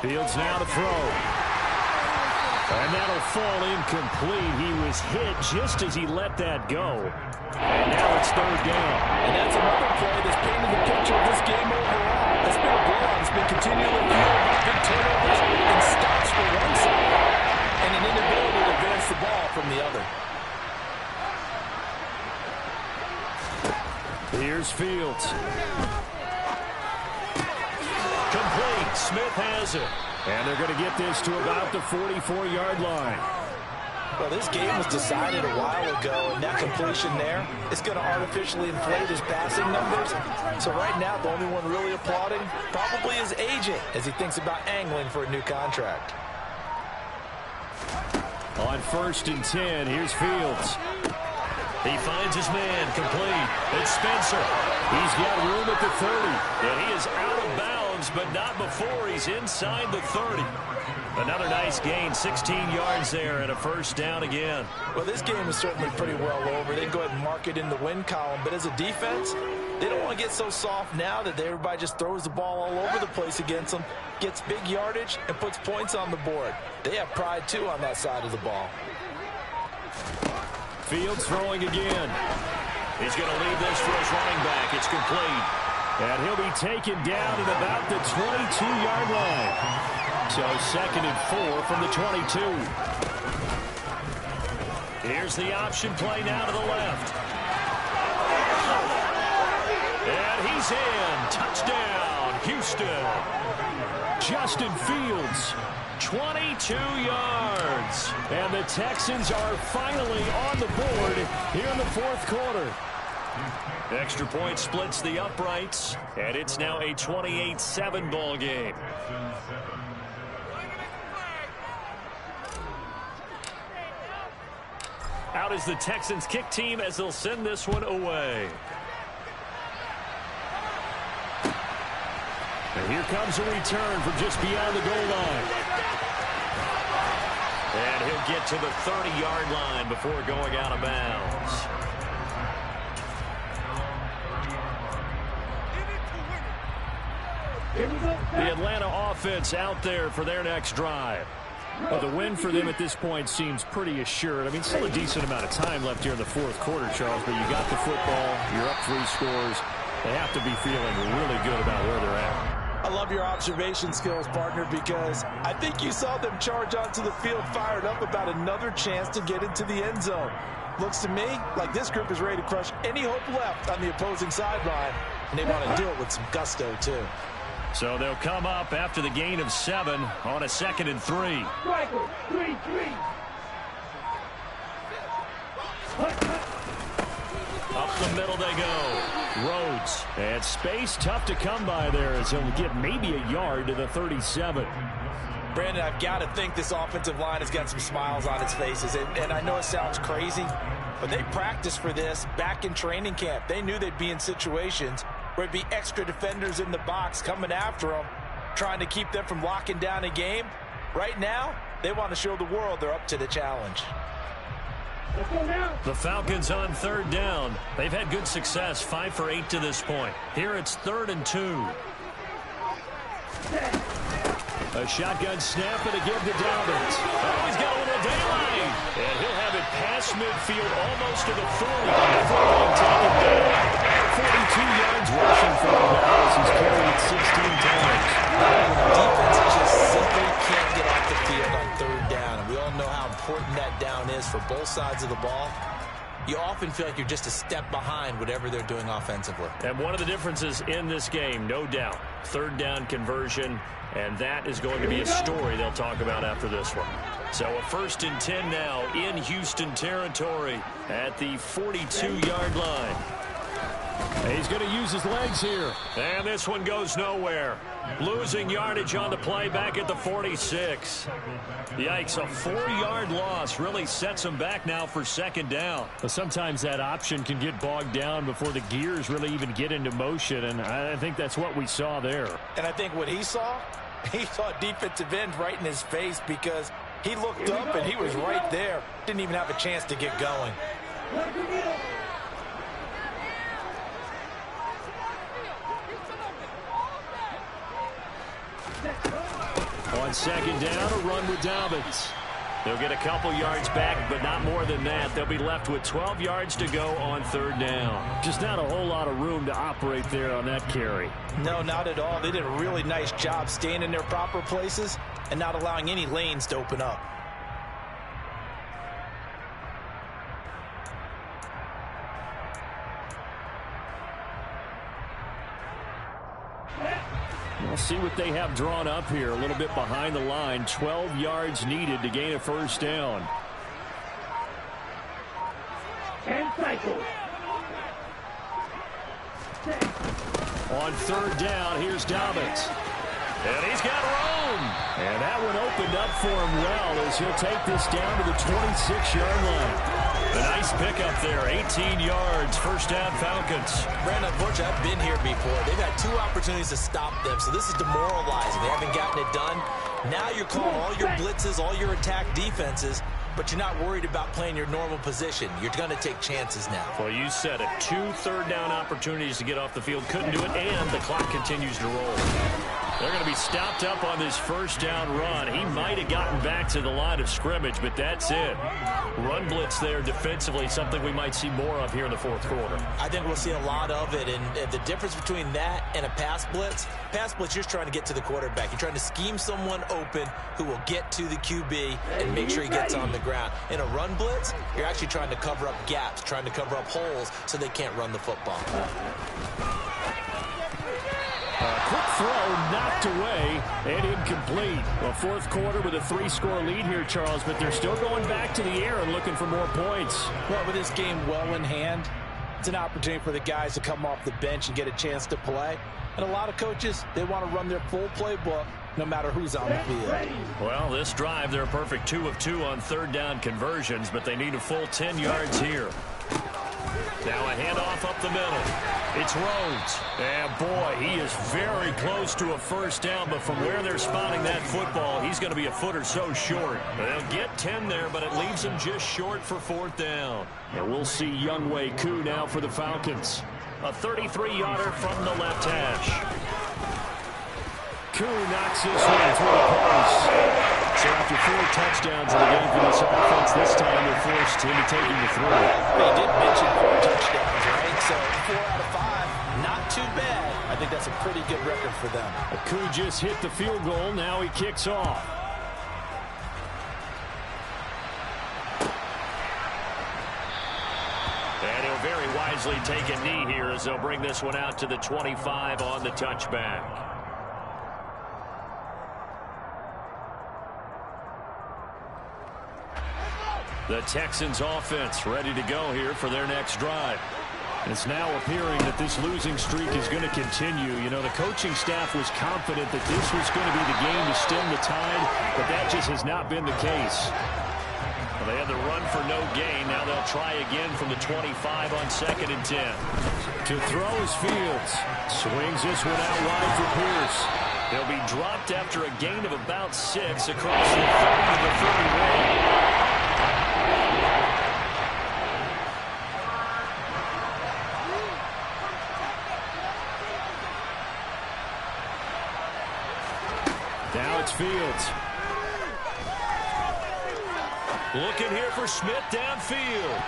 Fields now to throw. And that'll fall incomplete. He was hit just as he let that go. And now it's 3rd down. And that's another play that's painted the picture of this game overall. It's been a blowout. It's been continually fueled by big turnovers and stops for one side and an inability to advance the ball from the other. Here's Fields. Complete. Smith has it. And they're going to get this to about the 44-yard line. Well, this game was decided a while ago, and that completion there is going to artificially inflate his passing numbers. So right now, the only one really applauding probably his agent as he thinks about angling for a new contract. On 1st and 10, here's Fields. He finds his man, complete. It's Spencer. He's got room at the 30, and he is out of bounds, but not before he's inside the 30. Another nice gain, 16 yards there, and a 1st down again. Well, this game is certainly pretty well over. They can go ahead and mark it in the win column, but as a defense, they don't want to get so soft now that everybody just throws the ball all over the place against them, gets big yardage, and puts points on the board. They have pride, too, on that side of the ball. Fields throwing again. He's going to leave this for his running back. It's complete. And he'll be taken down at about the 22-yard line. So 2nd and 4 from the 22. Here's the option play now to the left. And he's in. Touchdown, Houston. Justin Fields 22 yards. And the Texans are finally on the board here in the fourth quarter. Extra point splits the uprights, and it's now a 28-7 ball game. Out is the Texans kick team as they'll send this one away. And here comes a return from just beyond the goal line. And he'll get to the 30-yard line before going out of bounds. The Atlanta offense out there for their next drive. Well, the win for them at this point seems pretty assured. I mean, still a decent amount of time left here in the fourth quarter, Charles, but you got the football, you're up 3 scores. They have to be feeling really good about where they're at. I love your observation skills, partner, because I think you saw them charge onto the field fired up about another chance to get into the end zone. Looks to me like this group is ready to crush any hope left on the opposing sideline, and they want to do it with some gusto, too. So they'll come up after the gain of 7 on a 2nd and 3. Striker, 3-3. Up the middle they go. Rhodes. And space tough to come by there as he'll get maybe a yard to the 37. Brandon, I've got to think this offensive line has got some smiles on its faces. And I know it sounds crazy, but they practiced for this back in training camp. They knew they'd be in situations where it'd be extra defenders in the box coming after them, trying to keep them from locking down a game. Right now, they want to show the world they're up to the challenge. The Falcons on 3rd down. They've had good success, 5 for 8 to this point. Here it's 3rd and 2. A shotgun snap and a give to Dobbins. Oh, he's got a little daylight. And he'll have it past midfield almost to the 40 before being taken down. 42 yards rushing for him now as he's carried it 16 times. The defense just simply can't get off the field on 3rd down. And we all know how important that down is for both sides of the ball. You often feel like you're just a step behind whatever they're doing offensively. And one of the differences in this game, no doubt, 3rd down conversion, and that is going to be a story they'll talk about after this one. So a 1st and 10 now in Houston territory at the 42-yard line. He's going to use his legs here. And this one goes nowhere. Losing yardage on the play back at the 46. Yikes, a 4-yard loss really sets him back now for 2nd down. But sometimes that option can get bogged down before the gears really even get into motion, and I think that's what we saw there. And I think what he saw defensive end right in his face because he looked up and he was right there. Didn't even have a chance to get going. On 2nd down, a run with Dobbins. They'll get a couple yards back, but not more than that. They'll be left with 12 yards to go on 3rd down. Just not a whole lot of room to operate there on that carry. No, not at all. They did a really nice job staying in their proper places and not allowing any lanes to open up. We'll see what they have drawn up here. A little bit behind the line. 12 yards needed to gain a 1st down. 10 cycles. On 3rd down, here's Dobbins. And he's got room. And that one opened up for him well as he'll take this down to the 26-yard line. A nice pickup there, 18 yards, 1st down Falcons. Brandon, unfortunately, I've been here before. They've had 2 opportunities to stop them, so this is demoralizing. They haven't gotten it done. Now you're calling all your blitzes, all your attack defenses, but you're not worried about playing your normal position. You're going to take chances now. Well, you said it. 2 3rd down opportunities to get off the field. Couldn't do it, and the clock continues to roll. They're going to be stopped up on this 1st down run. He might have gotten back to the line of scrimmage, but that's it. Run blitz there defensively, something we might see more of here in the 4th quarter. I think we'll see a lot of it, and the difference between that and a pass blitz, you're just trying to get to the quarterback. You're trying to scheme someone open who will get to the QB and make sure he gets on the ground. In a run blitz, you're actually trying to cover up gaps, trying to cover up holes so they can't run the football. Quick throw knocked away and incomplete. Well, fourth quarter with a 3-score lead here, Charles, but they're still going back to the air and looking for more points. Well, with this game well in hand, it's an opportunity for the guys to come off the bench and get a chance to play. And a lot of coaches, they want to run their full playbook no matter who's on the field. Well, this drive, they're a perfect 2 of 2 on third down conversions, but they need a full 10 yards here. Now a handoff up the middle. It's Rhodes. And, boy, he is very close to a first down, but from where they're spotting that football, he's going to be a foot or so short. They'll get 10 there, but it leaves him just short for fourth down. And we'll see Younghoe Koo now for the Falcons. A 33-yarder from the left hash. Koo knocks this one through the post. So after 4 touchdowns in the game for this offense, this time they're forced into taking the throw. They did mention 4 touchdowns, right? So 4 out of 5, not too bad. I think that's a pretty good record for them. Koo just hit the field goal. Now he kicks off. And he'll very wisely take a knee here as they'll bring this one out to the 25 on the touchback. The Texans offense ready to go here for their next drive. It's now appearing that this losing streak is going to continue. You know, the coaching staff was confident that this was going to be the game to stem the tide, but that just has not been the case. Well, they had the run for no gain. Now they'll try again from the 25 on 2nd and 10. To throw is Fields. Swings this one out wide for Pierce. They'll be dropped after a gain of about 6 across the 30 to the 31. Now it's Fields. Looking here for Smith downfield.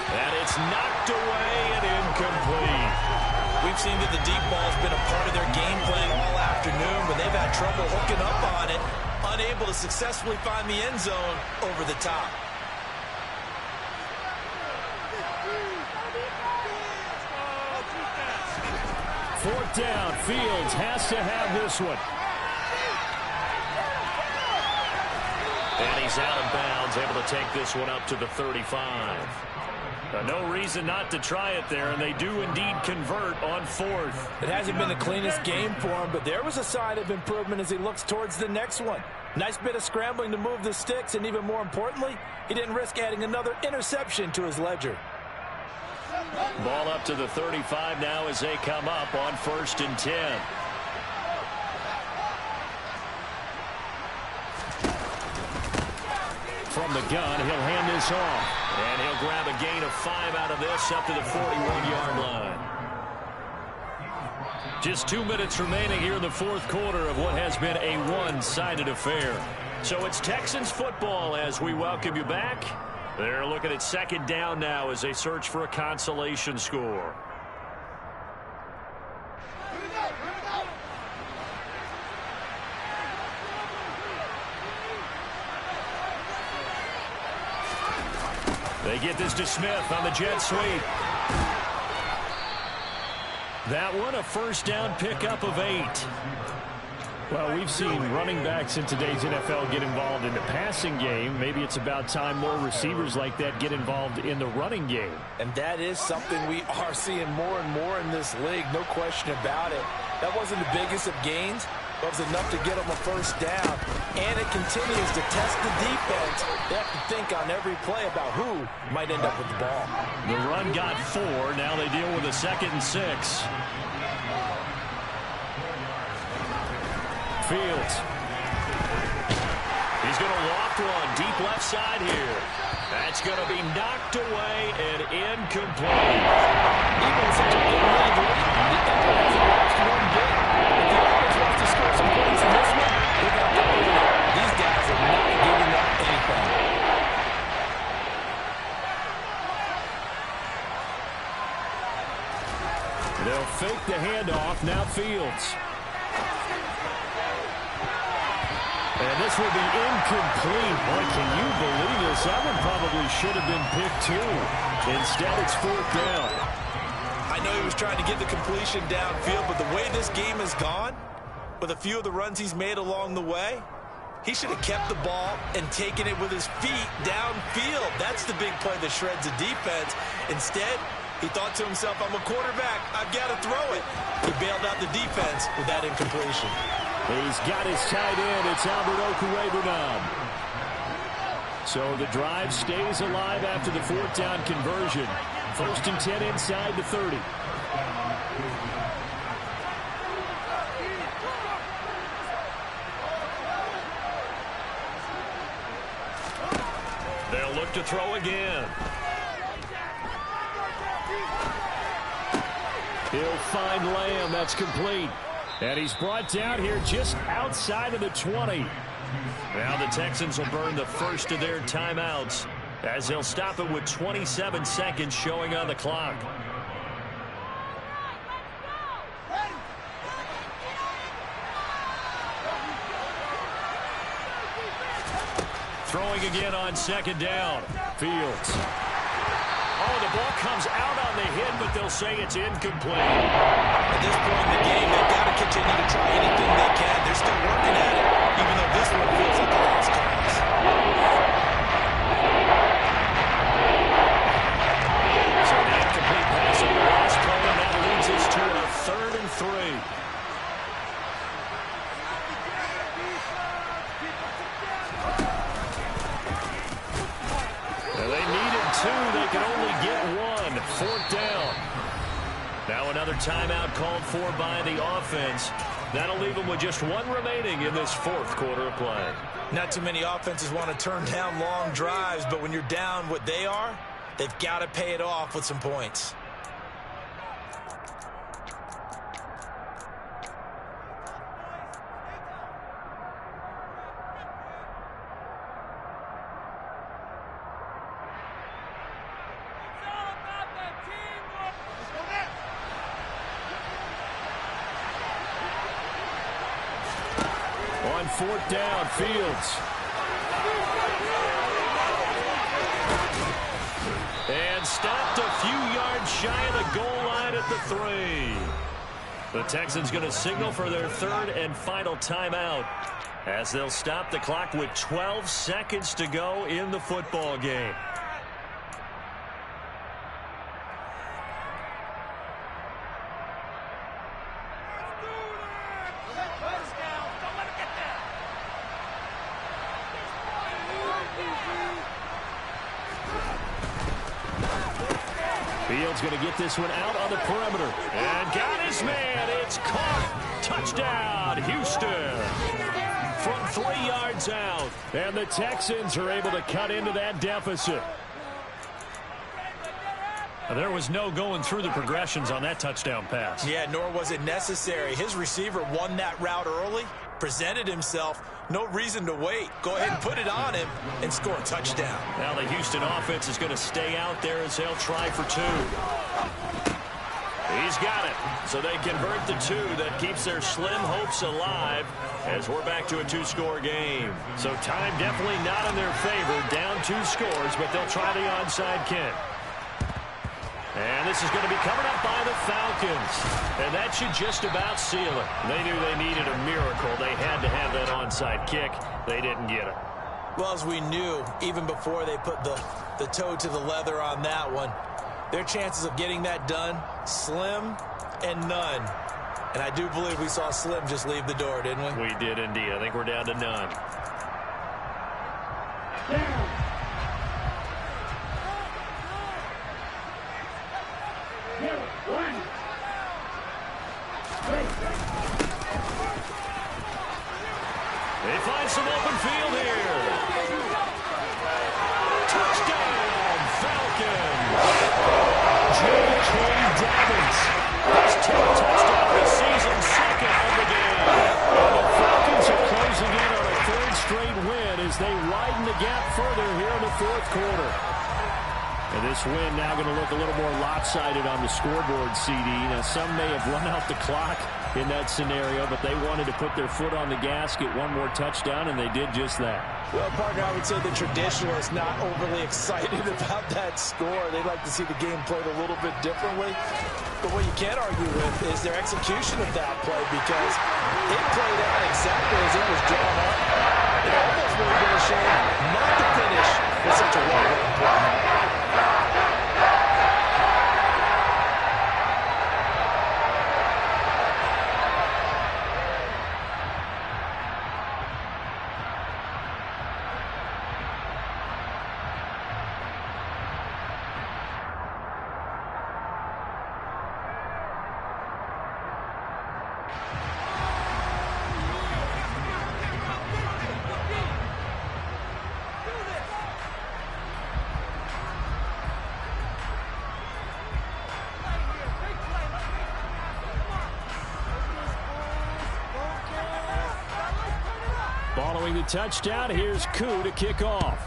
And it's knocked away and incomplete. We've seen that the deep ball's been a part of their game plan all afternoon, but they've had trouble hooking up on it, unable to successfully find the end zone over the top. Fourth down. Fields has to have this one. And he's out of bounds, able to take this one up to the 35. No reason not to try it there, and they do indeed convert on 4th. It hasn't been the cleanest game for him, but there was a sign of improvement as he looks towards the next one. Nice bit of scrambling to move the sticks, and even more importantly, he didn't risk adding another interception to his ledger. Ball up to the 35 now as they come up on 1st and 10. From the gun, he'll hand this off. And he'll grab a gain of 5 out of this up to the 41-yard line. Just 2 minutes remaining here in the fourth quarter of what has been a one-sided affair. So it's Texans football as we welcome you back. They're looking at 2nd down now as they search for a consolation score. They get this to Smith on the jet sweep. That one, a first down pickup of 8. Well, we've seen running backs in today's NFL get involved in the passing game. Maybe it's about time more receivers like that get involved in the running game. And that is something we are seeing more and more in this league, no question about it. That wasn't the biggest of gains, but it was enough to get them a first down. And it continues to test the defense. They have to think on every play about who might end up with the ball. The run got 4. Now they deal with a 2nd and 6. Fields. He's going to walk one deep left side here. That's going to be knocked away and incomplete. Even such a good lead, the effort hasn't lost one bit. If the offense wants to score some points in this one, they got to go. These guys are not giving up anything. They'll fake the handoff. Now Fields. And this will be incomplete. Boy, can you believe this? That one probably should have been picked too. Instead, it's 4th down. I I know he was trying to get the completion downfield, but the way this game has gone, with a few of the runs he's made along the way, he should have kept the ball and taken it with his feet downfield. That's the big play that shreds the defense. Instead, he thought to himself, I'm a quarterback. I've got to throw it. He bailed out the defense with that incompletion. He's got his tight end. It's Albert Okwuegbunam. So the drive stays alive after the fourth down conversion. 1st and 10 inside the 30. They'll look to throw again. He'll find Lamb. That's complete. And he's brought down here just outside of the 20. Now the Texans will burn the first of their timeouts as they'll stop it with 27 seconds showing on the clock. Throwing again on 2nd down. Fields. Oh, the ball comes out on the hit, but they'll say it's incomplete. At this point in the game, they've got to continue to try anything they can. They're still working at it, even though this one feels like a lost cause. So an incomplete pass on the last play, and that leads us to a 3rd and 3. They needed 2. They can only get 1. 4th down. Now another timeout called for by the offense. That'll leave them with just 1 remaining in this 4th quarter of play. Not too many offenses want to turn down long drives, but when you're down what they are, they've got to pay it off with some points. On 4th down, Fields. And stopped a few yards shy of the goal line at the 3. The Texans going to signal for their 3rd and final timeout as they'll stop the clock with 12 seconds to go in the football game. Fields going to get this one out on the perimeter. And got his man. It's caught. Touchdown, Houston. From 3 yards out. And the Texans are able to cut into that deficit. There was no going through the progressions on that touchdown pass. Yeah, nor was it necessary. His receiver won that route early, presented himself. No reason to wait. Go ahead and put it on him and score a touchdown. Now the Houston offense is going to stay out there as they'll try for 2. He's got it. So they convert the 2. That keeps their slim hopes alive as we're back to a 2-score game. So time definitely not in their favor. Down 2 scores, but they'll try the onside kick. And this is going to be covered up by the Falcons. And that should just about seal it. They knew they needed a miracle. They had to have that onside kick. They didn't get it. Well, as we knew, even before they put the toe to the leather on that one, their chances of getting that done, slim and none. And I do believe we saw Slim just leave the door, didn't we? We did indeed. I think we're down to none. They find some open field here. Touchdown, Falcons. J.K. Dobbins. His 10th touchdown this season, 2nd of the game. And the Falcons are closing in on a 3rd straight win as they widen the gap further here in the 4th quarter. And this win now going to look a little more lopsided on the scoreboard, CD. Now, some may have run out the clock in that scenario, but they wanted to put their foot on the gas, get one more touchdown, and they did just that. Well, partner, I would say the traditionalists not overly excited about that score. They'd like to see the game played a little bit differently. But what you can't argue with is their execution of that play, because it played out exactly as it was drawn up. It almost would have been a shame not to finish with such a well-run play. Following the touchdown, here's Koo to kick off.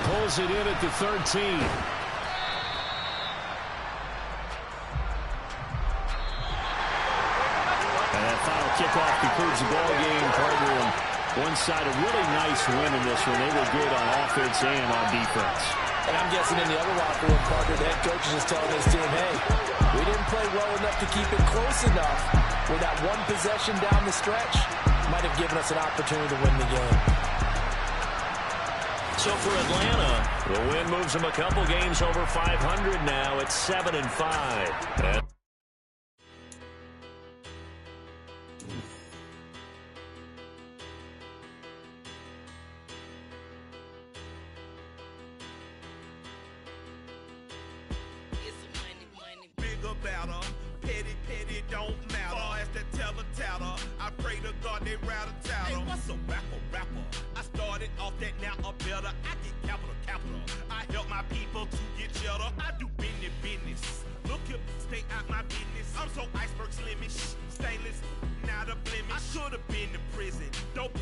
Pulls it in at the 13. And that final kickoff concludes the ball game, partner. On one side, a really nice win in this one. They were good on offense and on defense. And I'm guessing in the other locker room, partner, the head coach is just telling his team, hey, we didn't play well enough to keep it close enough, where that one possession down the stretch might have given us an opportunity to win the game. So for Atlanta, the win moves them a couple games over 500 now at 7-5. Petty don't matter. Far as that teller, I pray to God they rather tattle. Hey, what's a rapper? I started off that, now a better. I get capital. I help my people to get cheddar. I do business. Look here, stay out my business. I'm so iceberg slimish, stainless, not a blemish. I should have been in prison. Dope boy.